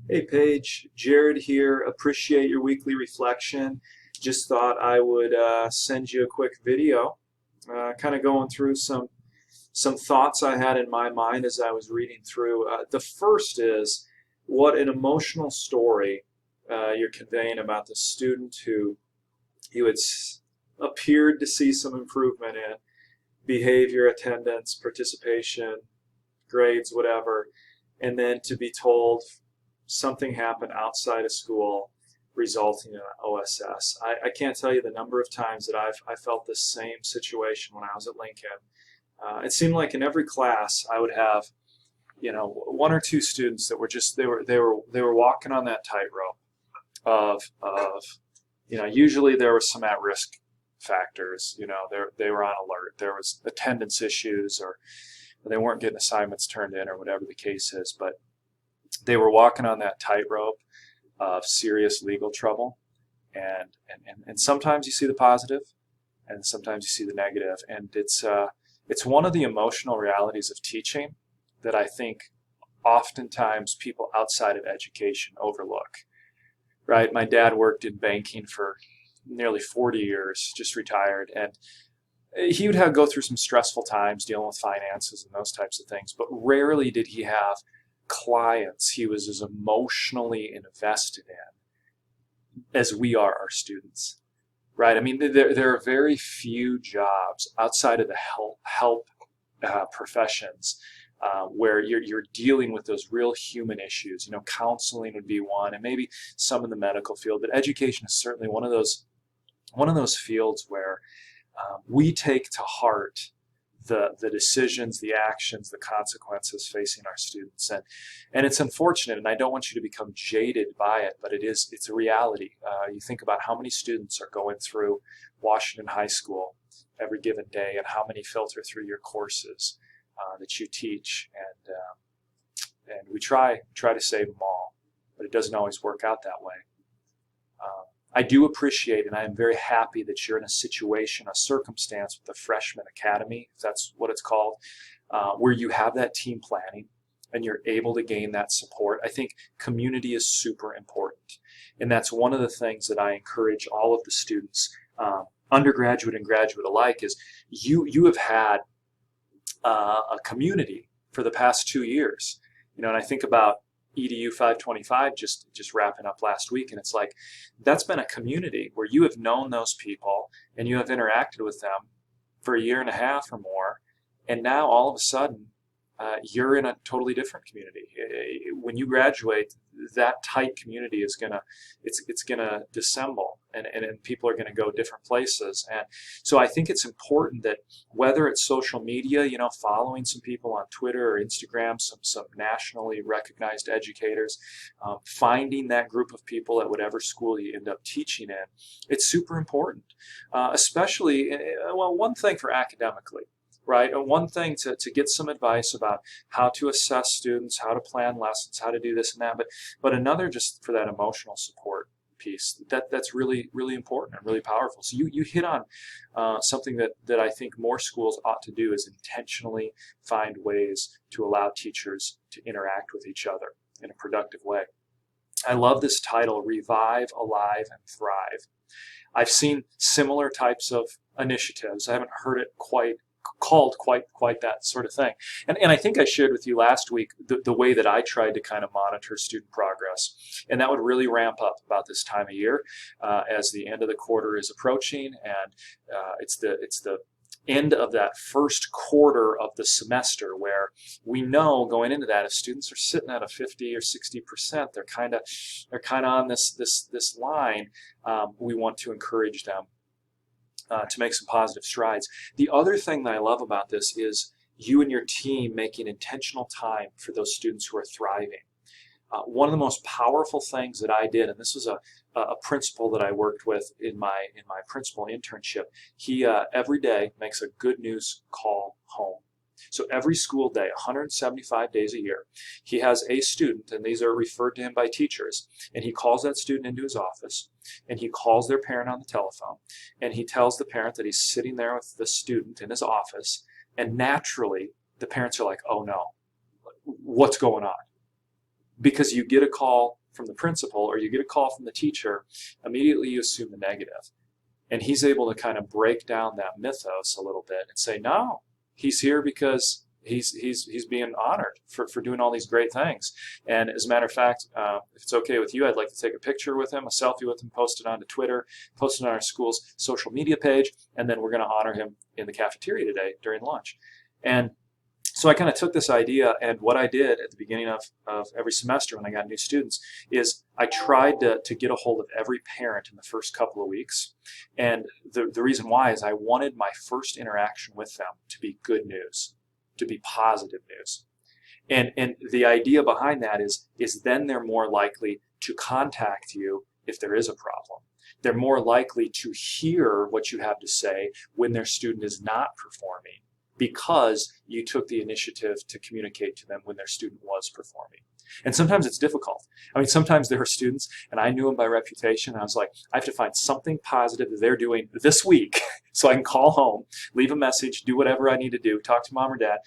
Hey Paige, Jared here. Appreciate your weekly reflection. Just thought I would send you a quick video, kind of going through some thoughts I had in my mind as I was reading through. The first is what an emotional story you're conveying about the student who you had appeared to see some improvement in behavior, attendance, participation, grades, whatever, and then to be told something happened outside of school resulting in an OSS. I can't tell you the number of times that I felt this same situation when I was at Lincoln. It seemed like in every class I would have, one or two students that were just they were walking on that tightrope of usually there were some at-risk factors. They were on alert. There was attendance issues, or they weren't getting assignments turned in, or whatever the case is. But they were walking on that tightrope of serious legal trouble, and sometimes you see the positive, and sometimes you see the negative, and it's one of the emotional realities of teaching that I think oftentimes people outside of education overlook. Right? My dad worked in banking for nearly 40 years, just retired, and he would go through some stressful times dealing with finances and those types of things, but rarely did he have clients he was as emotionally invested in as we are our students, right? I mean, there are very few jobs outside of the help professions where you're dealing with those real human issues. Counseling would be one, and maybe some in the medical field, but education is certainly one of those fields where we take to heart the decisions, the actions, the consequences facing our students, and it's unfortunate. And I don't want you to become jaded by it, but it's a reality. You think about how many students are going through Washington High School every given day, and how many filter through your courses that you teach, and we try to save them all, but it doesn't always work out that way. I do appreciate, and I am very happy that you're in a situation, a circumstance with the Freshman Academy, if that's what it's called, where you have that team planning and you're able to gain that support. I think community is super important, and that's one of the things that I encourage all of the students, undergraduate and graduate alike, is you have had a community for the past 2 years. And I think about EDU 525 just wrapping up last week, and it's like that's been a community where you have known those people and you have interacted with them for a year and a half or more, and now all of a sudden you're in a totally different community. When you graduate, that tight community is gonna dissemble, and people are gonna go different places. And so I think it's important that whether it's social media, following some people on Twitter or Instagram, some nationally recognized educators, finding that group of people at whatever school you end up teaching in, it's super important. Especially, well, one thing for academically, right? And one thing to get some advice about how to assess students, how to plan lessons, how to do this and that, but another just for that emotional support piece that's really, really important and really powerful. So you hit on something that I think more schools ought to do, is intentionally find ways to allow teachers to interact with each other in a productive way. I love this title, Revive, Alive, and Thrive. I've seen similar types of initiatives. I haven't heard it called quite that sort of thing. And I think I shared with you last week the way that I tried to kind of monitor student progress. And that would really ramp up about this time of year as the end of the quarter is approaching, and it's the end of that first quarter of the semester, where we know going into that, if students are sitting at a 50 or 60%, they're kind of on this line. We want to encourage them to make some positive strides. The other thing that I love about this is you and your team making intentional time for those students who are thriving. One of the most powerful things that I did, and this was a principal that I worked with in my principal internship, he every day makes a good news call home. So every school day, 175 days a year, he has a student, and these are referred to him by teachers, and he calls that student into his office, and he calls their parent on the telephone, and he tells the parent that he's sitting there with the student in his office, and naturally the parents are like, oh no, what's going on? because you get a call from the principal or you get a call from the teacher, immediately you assume the negative. And he's able to kind of break down that mythos a little bit and say, no, he's here because he's being honored for doing all these great things. And as a matter of fact, if it's okay with you, I'd like to take a picture with him, a selfie with him, post it onto Twitter, post it on our school's social media page, and then we're going to honor him in the cafeteria today during lunch. And so I kind of took this idea, and what I did at the beginning of every semester when I got new students is I tried to get a hold of every parent in the first couple of weeks. And the reason why is I wanted my first interaction with them to be good news, to be positive news. And the idea behind that is then they're more likely to contact you if there is a problem. They're more likely to hear what you have to say when their student is not performing, because you took the initiative to communicate to them when their student was performing. And sometimes it's difficult. I mean, sometimes there are students, and I knew them by reputation, and I was like, I have to find something positive that they're doing this week so I can call home, leave a message, do whatever I need to do, talk to mom or dad,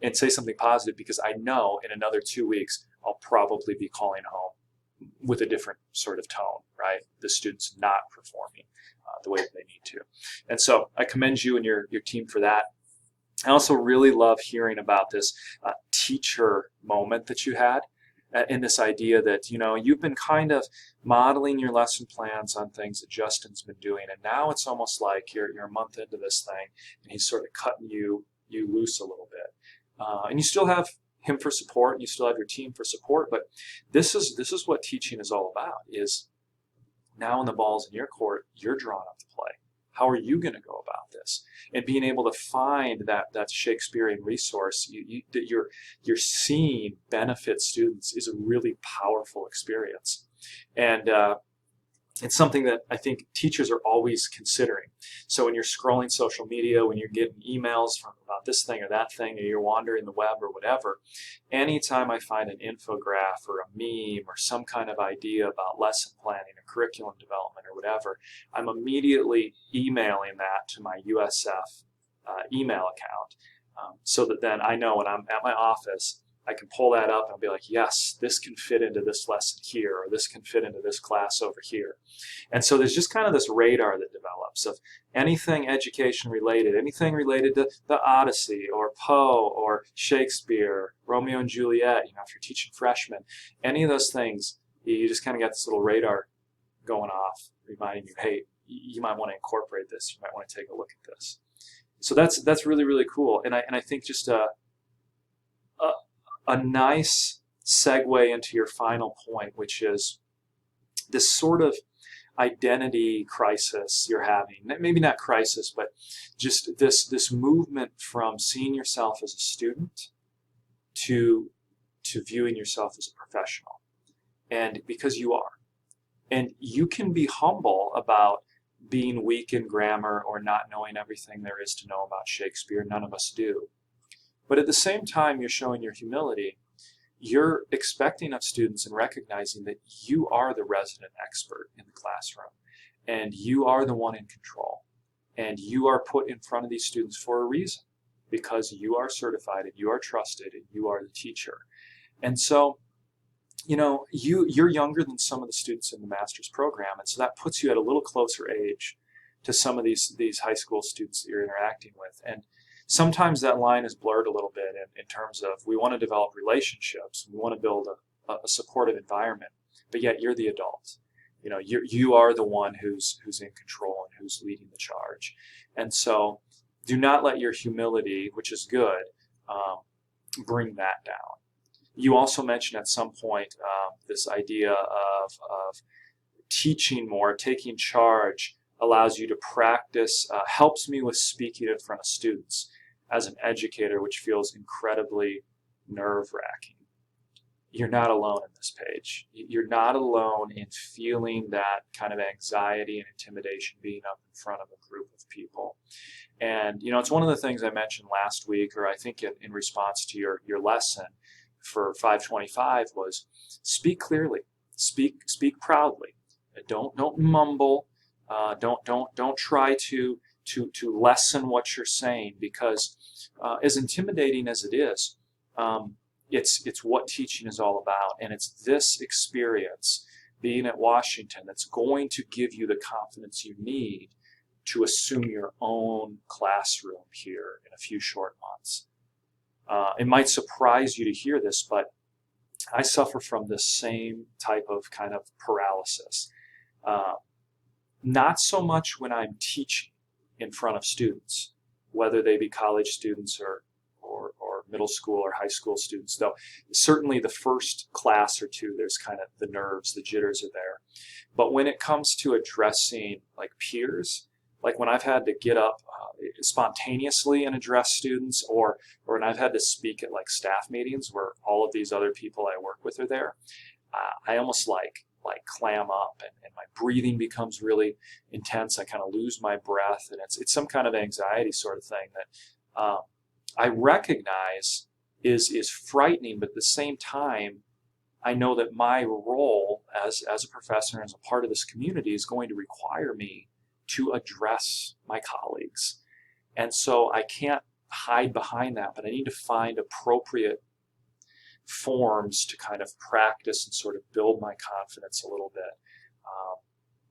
and say something positive, because I know in another 2 weeks, I'll probably be calling home with a different sort of tone, right? The student's not performing the way that they need to. And so I commend you and your team for that. I also really love hearing about this teacher moment that you had, in this idea that, you've been kind of modeling your lesson plans on things that Justin's been doing, and now it's almost like you're a month into this thing, and he's sort of cutting you loose a little bit. And you still have him for support, and you still have your team for support, but this is what teaching is all about, is now when the ball's in your court, you're drawing up the play. How are you going to go about this? And being able to find that Shakespearean resource that you're seeing benefit students is a really powerful experience. And it's something that I think teachers are always considering. So when you're scrolling social media, when you're getting emails about this thing or that thing, or you're wandering the web or whatever, anytime I find an infograph or a meme or some kind of idea about lesson planning or curriculum development or whatever, I'm immediately emailing that to my USF email account, so that then I know when I'm at my office, I can pull that up and be like, yes, this can fit into this lesson here, or this can fit into this class over here. And so there's just kind of this radar that develops of anything education related, anything related to the Odyssey or Poe or Shakespeare, Romeo and Juliet, if you're teaching freshmen, any of those things, you just kind of got this little radar going off, reminding you, hey, you might want to incorporate this, you might want to take a look at this. So that's really, really cool. And I think just a nice segue into your final point, which is this sort of identity crisis you're having. Maybe not crisis, but just this movement from seeing yourself as a student to viewing yourself as a professional. And because you are. And you can be humble about being weak in grammar or not knowing everything there is to know about Shakespeare. None of us do. But at the same time, you're showing your humility. You're expecting of students and recognizing that you are the resident expert in the classroom, and you are the one in control, and you are put in front of these students for a reason, because you are certified and you are trusted and you are the teacher. And so, you're younger than some of the students in the master's program, and so that puts you at a little closer age to some of these high school students that you're interacting with. And sometimes that line is blurred a little bit in terms of we want to develop relationships, we want to build a supportive environment, but yet you're the adult. You are the one who's in control and who's leading the charge. And so do not let your humility, which is good, bring that down. You also mentioned at some point this idea of teaching more, taking charge, allows you to practice, helps me with speaking in front of students as an educator, which feels incredibly nerve-wracking. You're not alone in this, Paige. You're not alone in feeling that kind of anxiety and intimidation being up in front of a group of people. And, it's one of the things I mentioned last week, or I think in response to your lesson for 525, was speak clearly, speak proudly. Don't mumble. Don't try to lessen what you're saying, because as intimidating as it is, it's what teaching is all about, and it's this experience, being at Washington, that's going to give you the confidence you need to assume your own classroom here in a few short months. It might surprise you to hear this, but I suffer from this same type of kind of paralysis. Not so much when I'm teaching in front of students, whether they be college students or middle school or high school students, though certainly the first class or two, there's kind of the nerves, the jitters are there. But when it comes to addressing like peers, like when I've had to get up spontaneously and address students, or when I've had to speak at like staff meetings where all of these other people I work with are there, I almost like clam up, and my breathing becomes really intense. I kind of lose my breath, and it's some kind of anxiety sort of thing that I recognize is frightening, but at the same time, I know that my role as a professor and as a part of this community is going to require me to address my colleagues. And so I can't hide behind that, but I need to find appropriate forms to kind of practice and sort of build my confidence a little bit.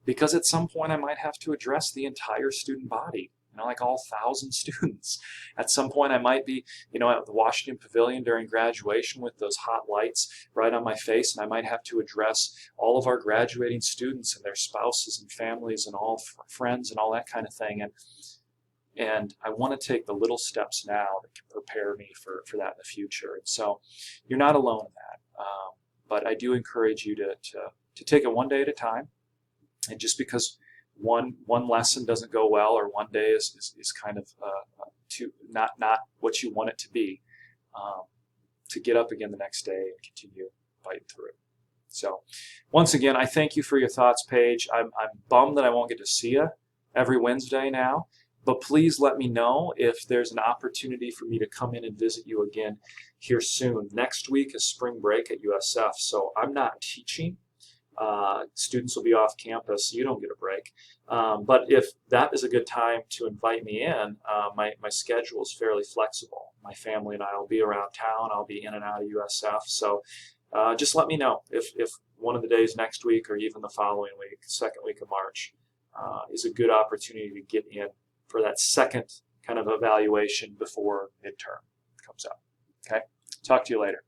Because at some point I might have to address the entire student body, like all 1,000 students. At some point I might be, at the Washington Pavilion during graduation with those hot lights right on my face, and I might have to address all of our graduating students and their spouses and families and all friends and all that kind of thing. And I want to take the little steps now that can prepare me for that in the future. And so you're not alone in that. But I do encourage you to take it one day at a time. And just because one lesson doesn't go well, or one day is kind of not what you want it to be, to get up again the next day and continue fighting through it. So once again, I thank you for your thoughts, Paige. I'm bummed that I won't get to see you every Wednesday now, but please let me know if there's an opportunity for me to come in and visit you again here soon. Next week is spring break at USF, so I'm not teaching. Students will be off campus, so you don't get a break. But if that is a good time to invite me in, my schedule is fairly flexible. My family and I will be around town. I'll be in and out of USF. So just let me know if one of the days next week or even the following week, second week of March, is a good opportunity to get in for that second kind of evaluation before midterm comes up. Okay? Talk to you later.